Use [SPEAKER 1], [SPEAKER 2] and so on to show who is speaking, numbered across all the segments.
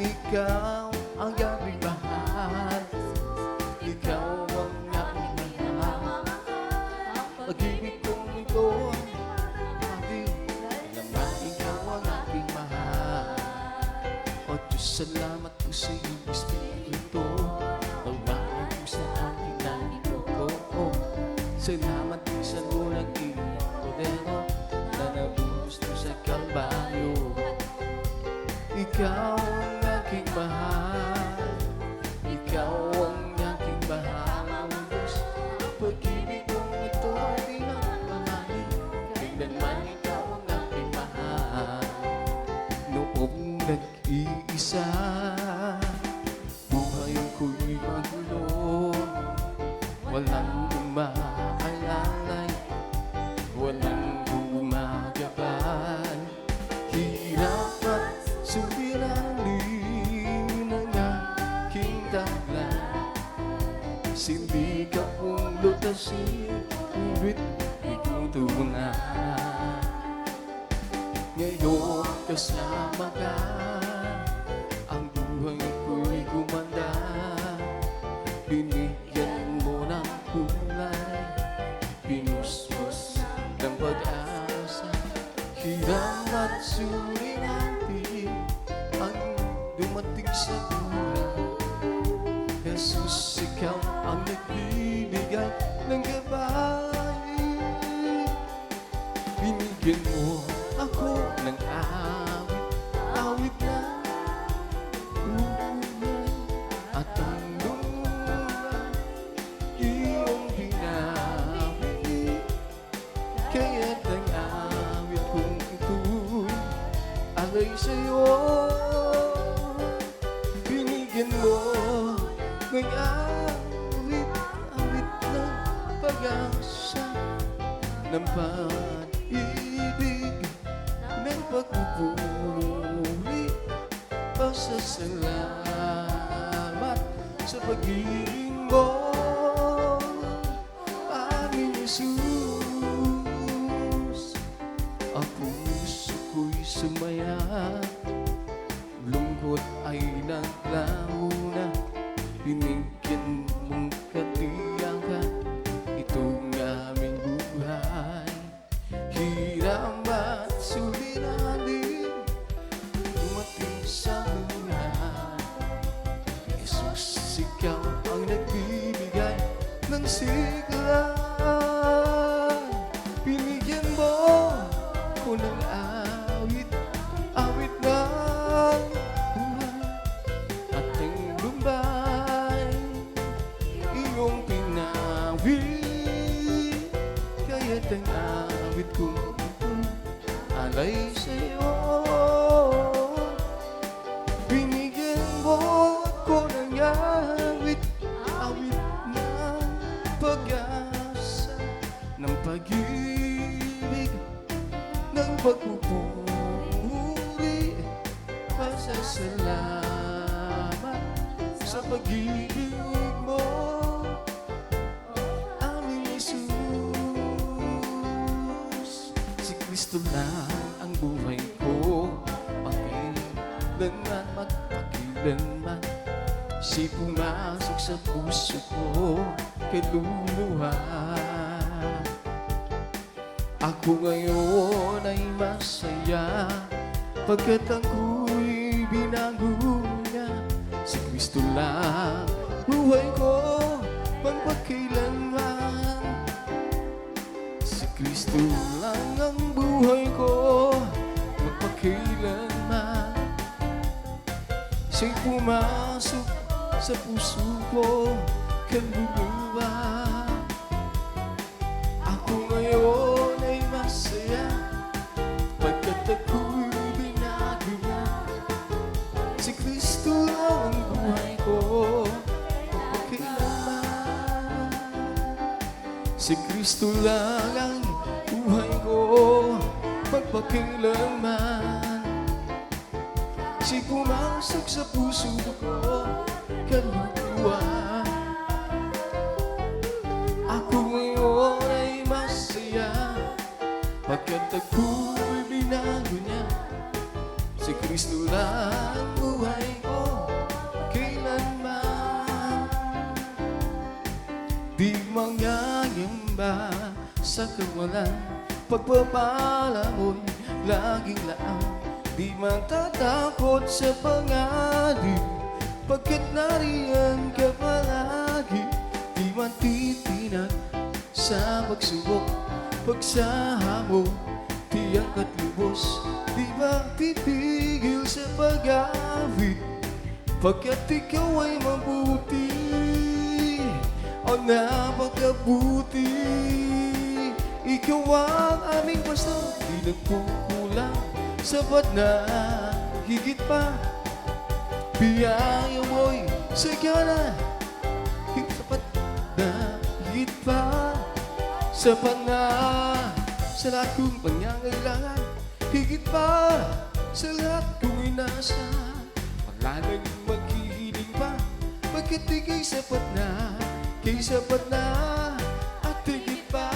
[SPEAKER 1] ikaw ang aking mahal. Ikaw ang aking mahal. Pag-ibig kong ito aking laman. Ikaw ang aking mahal. O Diyos, salamat po sa iyong Espiritu. Tawanan po sa aking nalito. Salamat po sa unang iyong kodero na nabuhos mo sa Kalbaryo. Ikaw ang aking mahal. Ikaw ang aking mahal. O Diyos, pag-ibig kong ito ay pinagmamahal. Kailanman ikaw ang aking mahal. Noong nag-iisa, buhay ko'y magulo. Walang umaalalay, walang gumagabay. Hirap at suliranin ang aking taglan. Sindi ka kong lutasin, ngunit ikutungan. Ngayon kasama ka, ang buhay ko'y gumanda. Binigyan mo ng kulay, pinusmos ng pag-asa. Hirap at suliranin ang dumating sa buhay. Jesus, ikaw ang nagbibigay ng gabay. Binigyan mo ako ng awit, awit na tunay. At ang lupa iyong binawit. Kaya't ang awit kong ito'y alay sa'yo. Binigyan mo ng awit, awit ng pag-asa, ng pag-ibig, ng pagpupuri. Pasasalamat sa pag-ibig mo, aming Jesus. Ang puso ko'y sumaya, lungkot ay naglaho na. Binigyan mong katiyakan itong aming buhay. Hirap at suliranin dumating sa buhay. Jesus, ikaw ang nagbibigay ng sigla. Binigyan mo ko ng awit, awit ng buhay. At ang lumbay iyong pinawit. Kaya't ang awit kong ito alay sa'yo. Binigyan mo ko ng awit, awit ng pag-asa, ng pag-ibig, ng pagpupuri. Pasasalamat sa pag-ibig mo, aming Jesus. Si Kristo lang ang buhay ko, pakailanman magpakailanman. Si pumasok sa puso ko, kaluluwa. Ako ngayon ay masaya, pagkat ako'y binago niya. Si Kristo lang buhay ko, pagpakailanman. Si Kristo lang ang buhay ko, magpakailanman. Siya'y pumasok sa puso ko, kaluluwa. Ako ngayon ay masaya, pagkat ako'y binago niya. Si Kristo lang ang buhay ko, magpakailanman. Si Kristo lang ang buhay ko, magpakailanman. Si pumasok sa puso ko, kaluluwa. Ako ngayon ay masaya, pagkat ako'y binago niya. Si Kristo lang ang buhay ko, pa sa kawalan. Pagpapala mo'y laging laang, di matatakot sa panganib, pagkat nariyan ka palagi. Di matitinag sa pagsubok, pagsahamo, tiyak at lubos. Di ba titigil sa pag-awit, pagkat ikaw ay mabuti o napakabuti. Ikaw ang aming pastor, di nagkukulang, sapat na higit pa. Biyaya mo'y sagana, sapat na higit pa. Sapat na sa lahat kong pangangailangan, higit pa sa lahat kong inaasahan. Wala nang maghihiling pa, pagkat ika'y sapat na, kay sapat na at higit pa.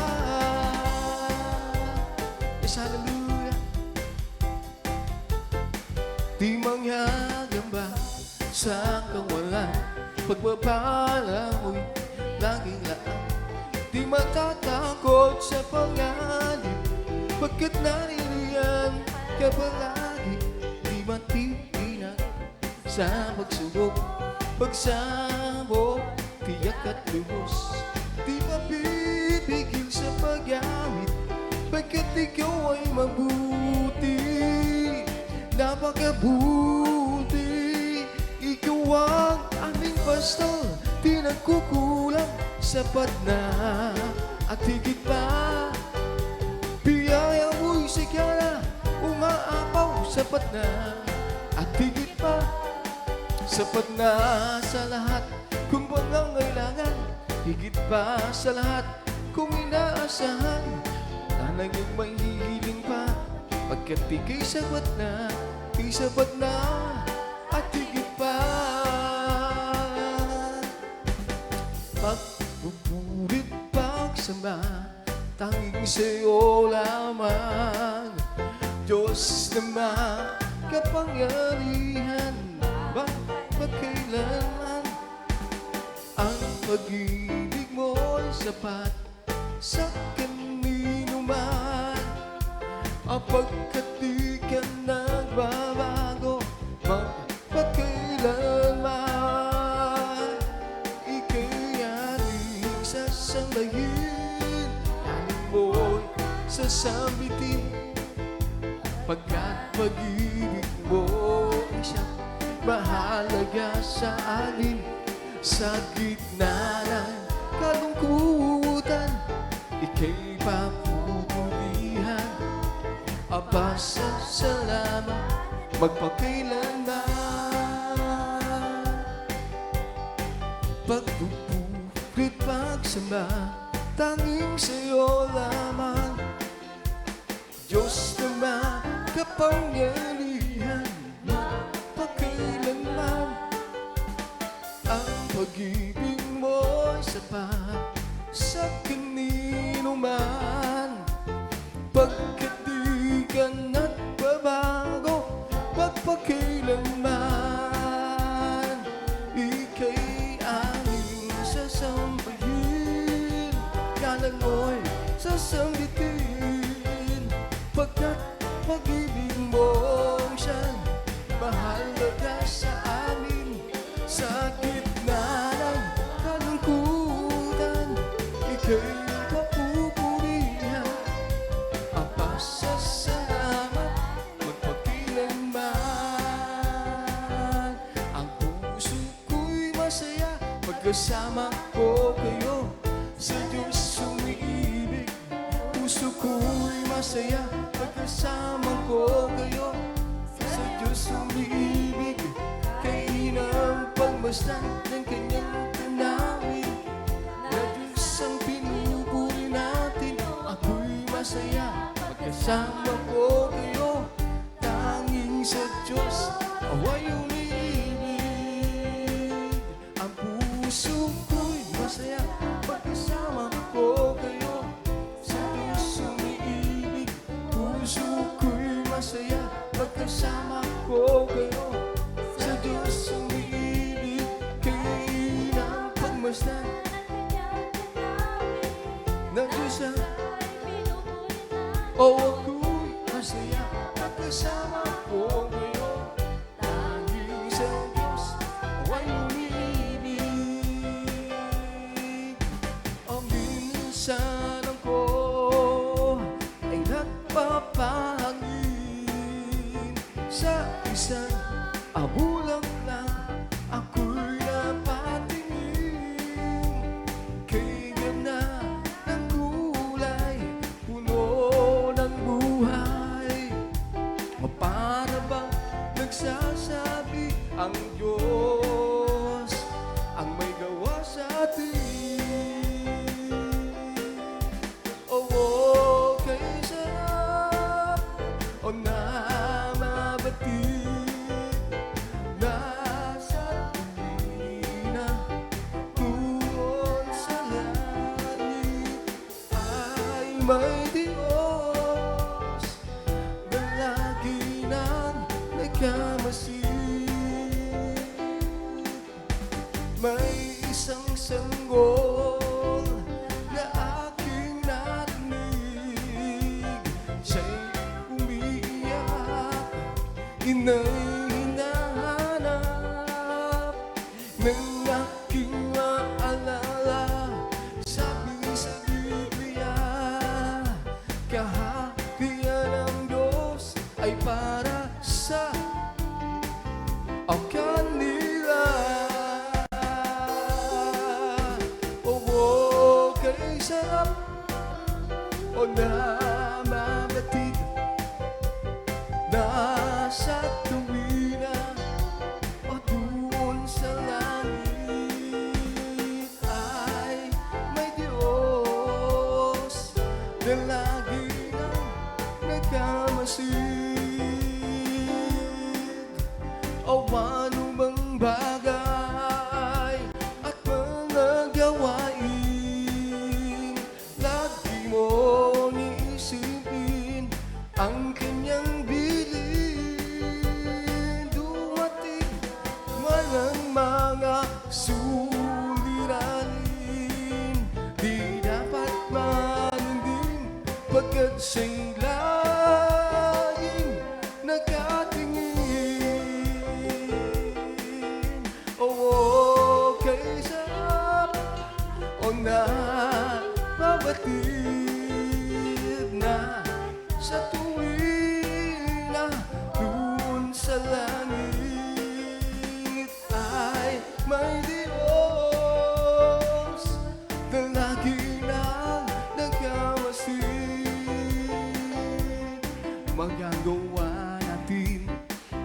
[SPEAKER 1] Yes, hallelujah. Di mangyagamba sa kawalan, pagpapala mo'y laging laang. Di matatakot sa panganib, pagkat naririyan ka palagi. Di matitinag sa pagsubok, pagsabok, tiyak at lubos. Di mapipigil sa pag-awit, pagkat ikaw ay mabuti, napakabuti. Ikaw ang aming pastor, di nagkukulang, sapat na at higit pa. Biyaya mo'y sigara, umaapaw, sapat na at higit pa. Sapat na sa lahat kung pangangailangan, higit pa sa lahat kung inaasahan. Na naging may hihiling pa, pagkat ika'y sapat na, ika'y sapat na at higit pa. Pagpupulit, pagsamba, tanging sa'yo lamang. Diyos na makapangyarihan, bakit kailanman ang pag-ibig mo'y sapat sa kanino man. Pagkat di ka nagbabago, magpakailanman. Ika'y ating sasambahin, aling mo'y sasambitin, pagkat pag-ibig mo'y siyang mahalaga sa amin. Sa gitna ng kalungkutan, ika'y papupulihan, pasasalamat magpakailanman. Pagpupulit, pagsamba, tanging sa'yo lamang. Diyos na makapangyarihan, magpakailanman. Ang pag-ibig mo'y sapat sa kanino man, pagkat di ka nagbabago, magpakailanman. Ika'y aming sasambahin, kanan mo'y sasambitin, pagkat pag-ibig mong siyang mahalaga sa amin. Sa gitna ng kalungkutan, ika'y papupurihan, ang pasasalamat magpakailanman. Ang puso ko'y masaya pagkasama ko kayo, sa Diyos umiibig. Puso ko'y masaya pagkasama ko kayo, sa Diyos umiibig. Kayo ng pagmasdan ng kanyang tanawin, na Diyos ang pinupuri natin. Ako'y masaya pagkasama ko kayo, tanging sa Diyos away umiibig. Ang puso ko'y masaya pagkasama ko kayo, sa Diyos umiibig. Puso ko'y masaya pagkasama ko kayo, sa Diyos umiibig. Kayo ng pagmasdan na Diyos O ako'y masaya at kasama ko ngayon. Tanging sa Diyos awa'y umibig. O minsan ako ay nagpapahangin sa isang abulang lang ako'y napatingin. Kay ganda ng kulay, puno ng buhay. O para bang nagsasabi ang Diyos ang may gawa sa atin. Oo, kay sarap o na mabatid nasa tuwina doon sa langit ay may Diyos na lagi nang nagkamasid. May isang sanggol na aking narinig, siya'y umiiyak, ina'y hinahanap ng aking maalala. Sabi sa Biblia, kaharian ng Diyos ay para sa o kanila. Oo, kay sarap o na mabatid nasa tuwina o doon sa langit ay may Diyos na lagi nang nagkamasid. O ano bang bagay at mga gawain lagi mo iisipin ang kanyang bilin. Dumating man ang mga suliranin, di dapat manindim pagkat siya'y laging nakatingin. Oo, kay sarap o na mabatid na sa tuwina doon sa langit ay may Diyos na lagi nang nagkamasid. Magagawa natin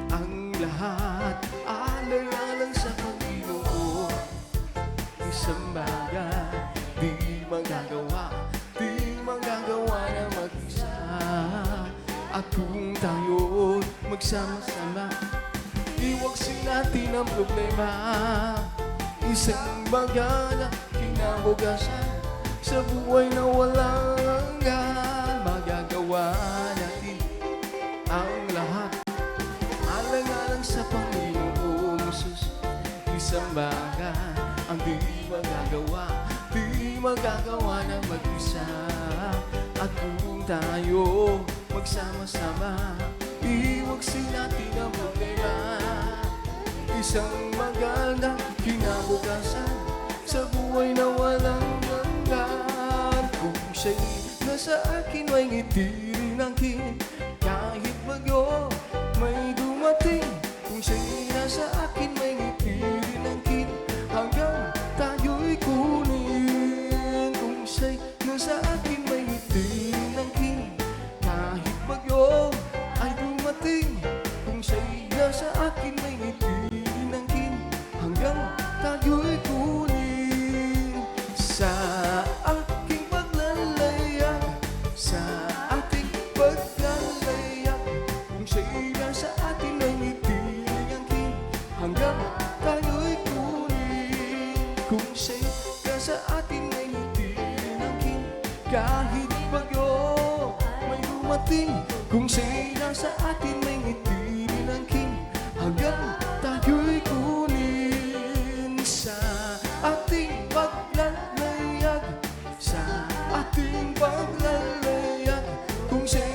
[SPEAKER 1] ang lahat alang-alang sa Panginoon. Isang bagay di magagawa na mag-isa. At kung tayo'y magsama-sama, iwagsin natin ang problema. Isang bagay na kinabukasan sa buhay na walang hanggan. Magagawa natin ang lahat alang-alang sa Panginoong Jesus. Isang bagay ang di magagawa na mag-isa. At kung tayo magsama-sama, iwagsin natin ang problema. Isang magandang kinabukasan sa buhay na walang hanggan. Kung siya'y nasa akin, may ngiti rin ang kin. Kahit bagyo may dumating, kung siya'y nasa akin, may ngiti rin ang kin. Hanggang tayo'y kunin. Kung siya'y nasa akin, may ngiti rin ang kin. Kahit bagyo ay dumating, kung siya'y nasa akin, may ngiti rin ang kin. Hanggang tayo'y kunin. Sa aking paglalayag, sa ating paglalayag, kung siya'y nasa atin ay ngiti ang kin. Hanggang tayo'y kunin. Kung siya'y nasa atin ay ngiti ang kin. Kahit bagyo may dumating, kung siya'y nasa atin may ngiti ang kin. Hanggang tayo'y kunin. Sa ating paglalayag, sa ating paglalayag, kung siya'y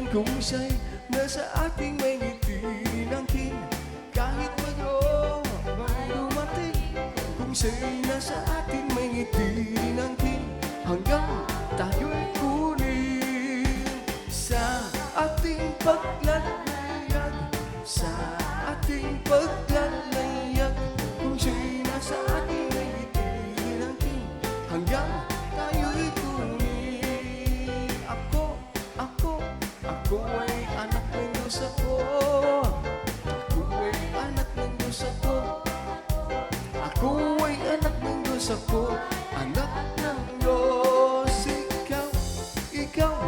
[SPEAKER 1] kung siya'y nasa ating may ngiti ng king. Kahit magro may dumating, kung siya'y nasa ating may ngiti ng king, hanggang tayo'y kunin sa ating paglalayag, sa ating paglalayag. Kung siya'y nasa ating may ngiti ng king, hanggang tayo'y kunin. Ako ay anak ng Diyos ako. Ako ay anak ng Diyos ako. Ako ay anak ng Diyos ako. Anak ng Diyos. Ikaw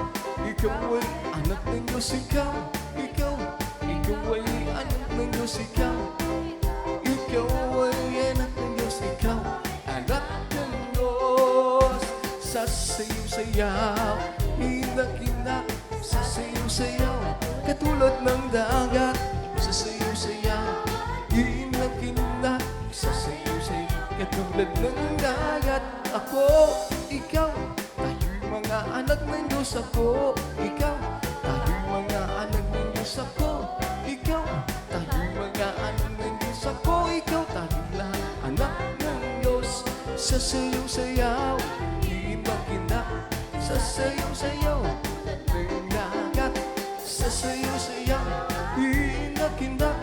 [SPEAKER 1] ay anak ng Diyos. Ikaw ay anak ng Diyos. Ikaw ay anak ng Diyos. Ikaw, anak ng Diyos. Sasayaw-sayaw, inak-inak, sasayaw-sayaw, katulad ng dagat. Sasayaw-sayaw, inak-inak, sasayaw-sayaw, katulad ng dagat. Ako, ikaw, tayo'y mga anak ng Diyos. Ako, ikaw, tayo'y mga anak ng Diyos. Ako, ikaw, tayo'y mga anak ng Diyos. Ako, ikaw, tayo'y lahat anak ng Diyos. Sasayaw-sayaw, inak-inak, sasayaw-sayaw, ng dagat. Sasayaw-sayaw, inak-inak,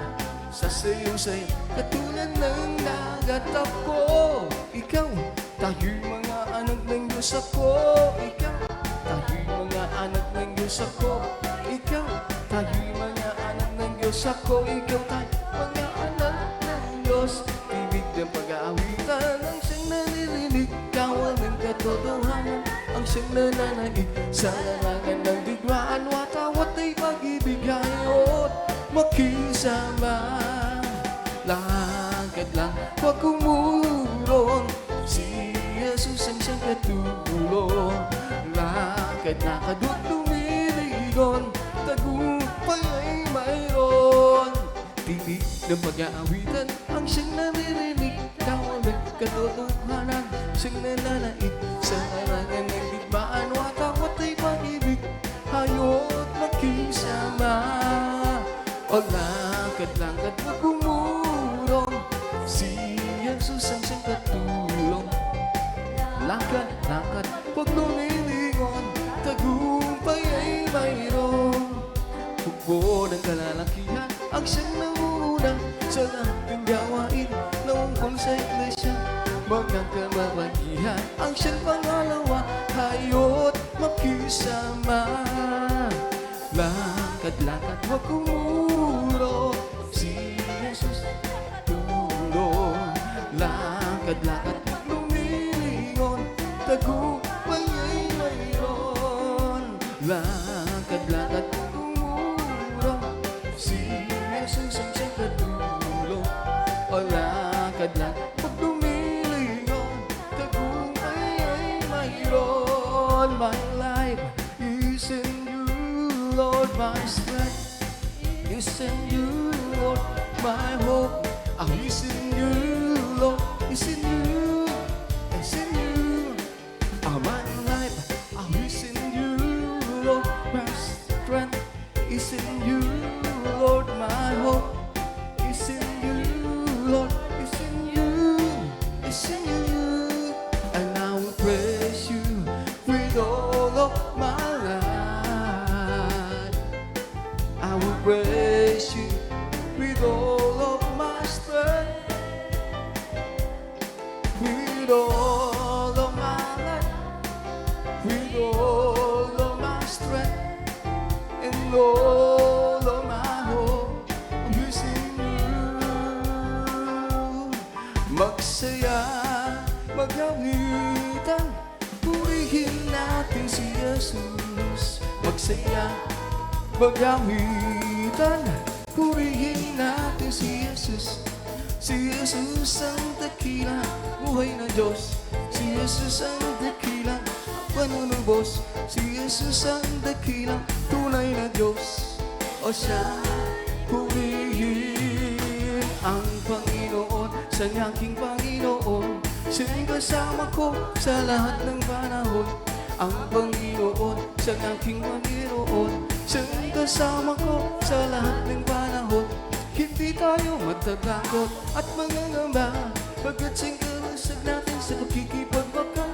[SPEAKER 1] sasayaw-sayaw, katulad ng dagat. Ako, ikaw, tayo'y mga anak ng Diyos. Ako, ikaw, tayo'y mga anak ng Diyos. Ako, ikaw, tayo'y mga anak ng Diyos. Ako, ikaw, tayo'y mga anak ng Diyos. Ibig ng pag-aawitan ang siyang naririnig, kawan ng katotohanan ang siyang nananaig. Sa larangan ng digmaan, watawat ay pag-ibig, hayot makisama. Lakad lang, huwag kumurong, si Jesus ang siyang katulong. Lakad-lakad, huwag lumiligon, tagumpay ay mayroon. Titig ng pag-aawitan ang siyang naririnig, kawan ng katotohanan siyang nananaig. Sa larangan ng digmaan, watawat ay pag-ibig, hayot makisama. O lakad-lakad, huwag kumurong, si Jesus ang siyang katulong. Lakad-lakad, huwag lumilingon, tagumpay ay mayroon. Hukbo ng kalalakihan ang siyang nauna sa lahat ng gawain naungkol sa iglesia. Magkakababagihan ang siyang pangalawa, hayot makisama. Lakad-lakad, huwag kumuro, si Jesus tulong. Lakad-lakad, huwag lumilingon, tagumpay ay mayroon. Lakad-lakad, huwag kumuro, si Jesus ang siyang katulong. O lakad-lakad, huwag lumilingon, tagumpay ay mayroon. My life is in you, Lord, my strength is in you, Lord, my hope is in you, Lord, is in you, is in you. My life is in you, Lord, my strength is in you, Lord, my hope is in you, Lord, is in you, is in you. And I will praise you with all of my life. I will praise you with all of my strength, with all of my life, with all of my strength, and all of my hope is in you. Magsaya, magawitan, purihin natin si Jesus. Magsaya, magawitan, purihin natin si Jesus. Si Jesus ang dakila, buhay na Diyos. Si Jesus ang dakila, panunubos. Si Jesus ang dakila, tunay na Diyos. O siya, purihin ang Panginoon, sa aking Panginoon. Siya'y kasama ko sa lahat ng panahon. Ang Panginoon, sa aking Panginoon. Siya'y kasama ko sa lahat ng panahon. Hindi tayo matatakot at mangangamba, pagkat singkalasag natin sa pagkikipagbaka.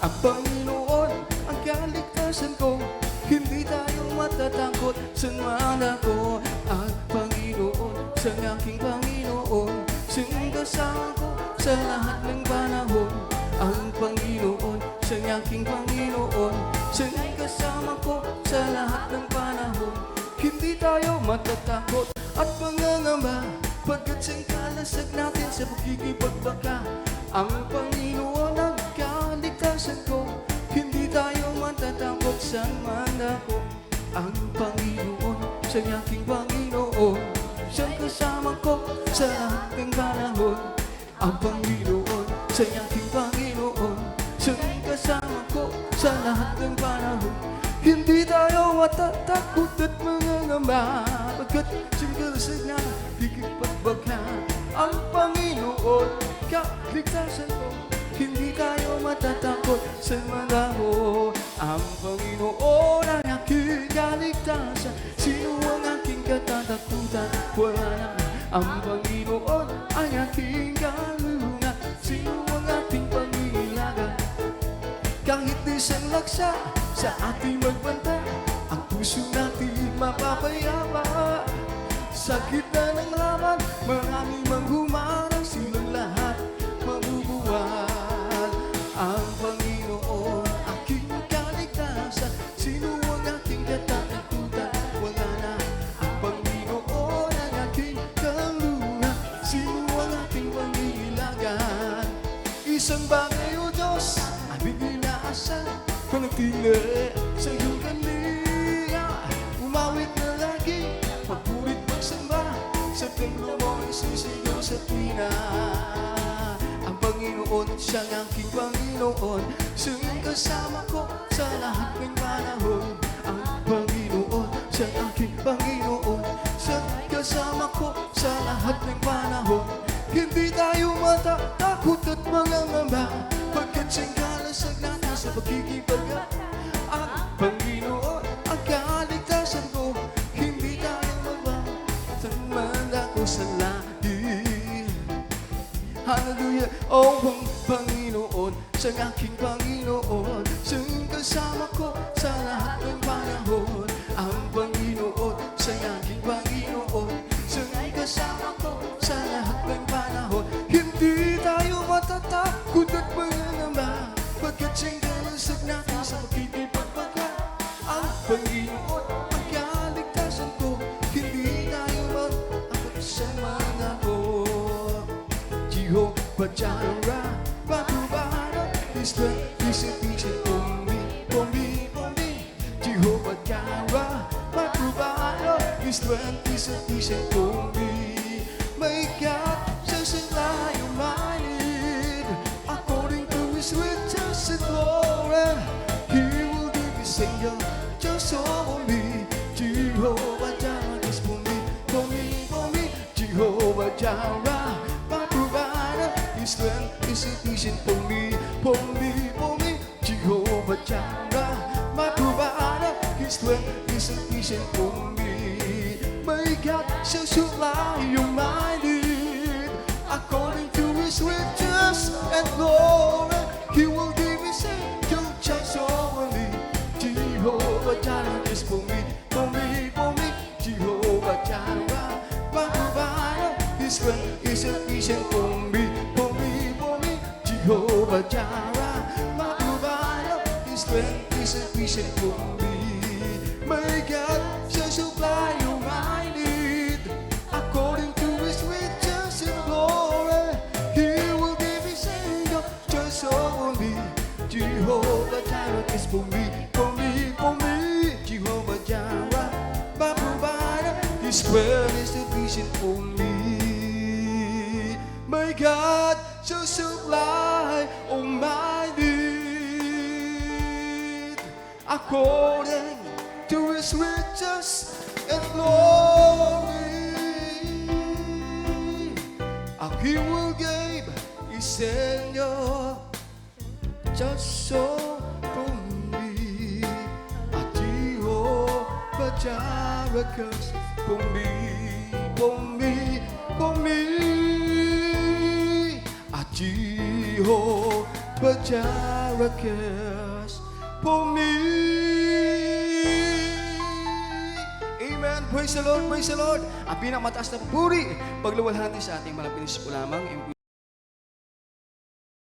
[SPEAKER 1] Ang Panginoon ang kaligtasan ko, hindi tayo matatakot sa man ako. Ang Panginoon, sa aking Panginoon, siyang kasama ko sa lahat ng panahon. Ang Panginoon, sa aking Panginoon, siyang kasama ko sa lahat ng panahon. Hindi tayo matatakot at mangangamba, pagkat singkalasag natin sa pagkikipagbaka. Ang Panginoon ang kaligtasan ko, hindi tayo matatakot sa man ako. Ang Panginoon, sa aking Panginoon, siyang kasama ko sa lahat ng panahon. Ang Panginoon, sa aking Panginoon, siyang kasama ko sa lahat ng panahon. Hindi tayo matatakot at mangangamba, pagkat singkalasag na pagkikipagbaka. Ang Panginoon, kaligtasan ko, hindi tayo matatakot sa manako. Ang Panginoon ang aking kaligtasan, sino ang aking katatakutan? Wala na. Ang Panginoon ang aking kalungan, sino ang ating pangingilaga? Kahit isang laksa sa ating magbanta, ang puso natin mapapayapa. Sa gitna ng laban, maraming manghumarang, silang lahat mabubuwal. Ang Panginoon, aking kaligtasan, sino ang aking katatakutan? Wala na. Ang Panginoon ang aking kalungan, sino ang ating pangingilagan? Isang bagay, O Diyos, aming inaasal, panatili sa iyong kanila. Umawit na lagi, magpulit magsamba, sa templo mo isisigaw sa tuwina. Ang Panginoon, siyang aking Panginoon, siyang kasama ko sa lahat ng panahon. Ang Panginoon, siyang aking Panginoon, siyang kasama ko sa lahat ng panahon. Hindi tayo matatakot at mangangamba, pagkat singkalasag natin sa pagkikipagka. Ang Panginoon ang kaligtasan ko, hindi tayo magbatamad ako sa langit. Hallelujah! Oh, ang Panginoon, siyang aking Panginoon, siyang kasama ko sa lahat ng panahon. Ang Panginoon, siyang aking Panginoon, siyang kasama ko sa lahat ng panahon. Hindi tayo matatakot at mangangamba, pagkat singkalasag natin sa pagkikipagbaka. Ang Panginoon ang kaligtasan ko, hindi tayo mag-akot sa mga ko. Jehovah Jireh, my provider, His strength is sufficient for me, for me, for me. Jehovah Jireh, my provider, His strength is sufficient for me. My God shall supply your my need, according to His riches and glory. He will give His angel just for me. Jehovah Jireh is for me, for me, for me. Jehovah Jireh, my provider, His strength is sufficient for me, for me, for me. Jehovah Jireh, my provider, His strength is sufficient for me. My God shall supply your my need, according to His riches and glory. He will give His angel just over me. Jehovah Jireh is for me, for me, for me. Jehovah Jireh, my provider, His strength is sufficient for me, for me, for me. Jehovah Jireh, my provider, His strength is sufficient for me. My God shall supply your my need, according to His riches and glory. He will give His angel just over me. Jehovah Jireh is for me, for me, for me. Jehovah Jireh, my provider, His strength is sufficient for me. My God shall supply all my need, according to His riches and glory. He will give His angel just so for me. At Jehovah Jireh. miracles for me, for me, for me. Jehovah Jireh for me. Amen. Praise the Lord, praise the Lord. Ang pinakamataas na puri, pagluwalhati sa ating mga pinis po lamang.